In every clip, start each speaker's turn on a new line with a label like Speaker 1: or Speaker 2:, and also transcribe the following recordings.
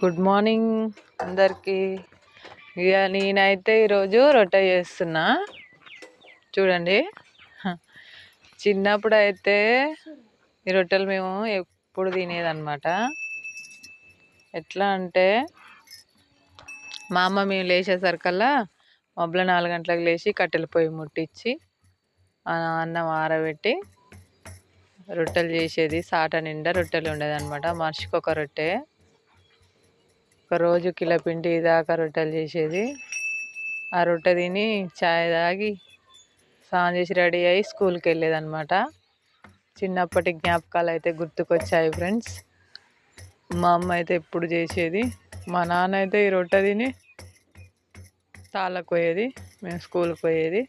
Speaker 1: Good morning అందరికీ. ఇక నేనైతే ఈరోజు రొట్టె చేస్తున్నా చూడండి. చిన్నప్పుడు అయితే ఈ రొట్టెలు మేము ఎప్పుడు తినేదన్నమాట. ఎట్లా అంటే మా అమ్మ మేము లేచేసరికల్లా మబ్బుల 4 గంటలకు లేచి కట్టెల పొయ్యి ముట్టించి అన్నం ఆరబెట్టి రొట్టెలు చేసేది. సాట నిండా రొట్టెలు ఉండేదన్నమాట. మనిషికి ఒక రొట్టె. ఒక రోజు కిలో పిండి దాకా రొట్టెలు చేసేది. ఆ రొట్టె తిని చాయ్ తాగి స్నానం చేసి రెడీ అయ్యి స్కూల్కి వెళ్ళేదన్నమాట. చిన్నప్పటి జ్ఞాపకాలు అయితే గుర్తుకొచ్చాయి ఫ్రెండ్స్. మా అమ్మ అయితే ఎప్పుడు చేసేది. మా నాన్న అయితే ఈ రొట్టె తిని తాళ్ళకు పోయేది, మేము స్కూల్కి పోయేది.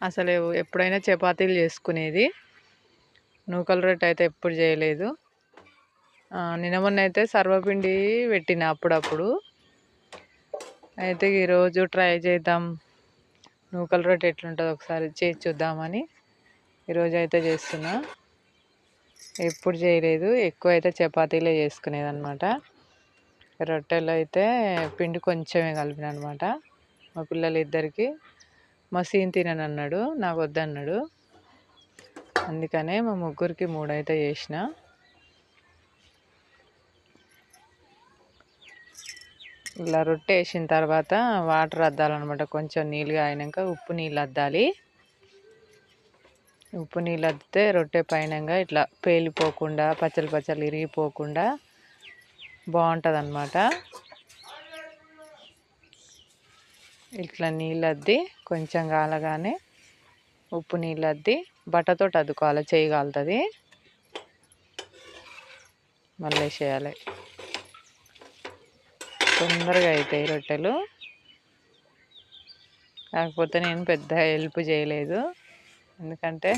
Speaker 1: అసలు ఎప్పుడైనా చపాతీలు చేసుకునేది. నూకల రొట్టె అయితే ఎప్పుడు చేయలేదు. నిన్న మొన్న అయితే సర్వపిండి పెట్టిన అప్పుడప్పుడు. అయితే ఈరోజు ట్రై చేద్దాం, నూకల రొట్టె ఎట్లుంటుందో ఒకసారి చేసి చూద్దామని ఈరోజు అయితే చేస్తున్నా. ఎప్పుడు చేయలేదు. ఎక్కువ అయితే చపాతీలే చేసుకునేది అనమాట. రొట్టెలు అయితే పిండి కొంచెమే కలిపిన అనమాట. మా పిల్లలు ఇద్దరికి మా సీన్ తినని అన్నాడు, నాకు వద్దన్నాడు. అందుకనే మా ముగ్గురికి 3 అయితే చేసిన. ఇలా రొట్టె వేసిన తర్వాత వాటర్ అద్దాలన్నమాట. కొంచెం నీళ్ళుగా అయినాక ఉప్పు నీళ్ళు అద్దాలి. ఉప్పు నీళ్ళు అద్దితే రొట్టె పైనంగా ఇట్లా పేలిపోకుండా పచ్చలు పచ్చలు ఇరిగిపోకుండా బాగుంటుంది అన్నమాట. ఇట్లా నీళ్ళు అద్ది కొంచెం కాలగానే ఉప్పు నీళ్ళు అద్ది బట్టతో అద్దుకోవాలి, చేయి కాలుతుంది. మళ్ళీ వేసేయాలి. తొందరగా అవుతాయి రొట్టెలు. కాకపోతే నేను పెద్ద హెల్ప్ చేయలేదు, ఎందుకంటే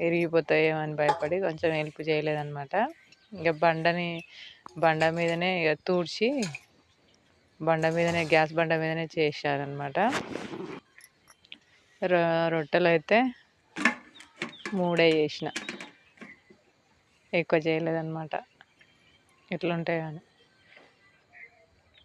Speaker 1: విరిగిపోతాయేమని భయపడి కొంచెం హెల్ప్ చేయలేదన్నమాట. ఇక బండ మీదనే ఇక తూడ్చి గ్యాస్ బండ మీదనే చేశారనమాట. రొట్టెలు అయితే 3 చేసిన, ఎక్కువ చేయలేదన్నమాట. ఎట్లుంటాయి కానీ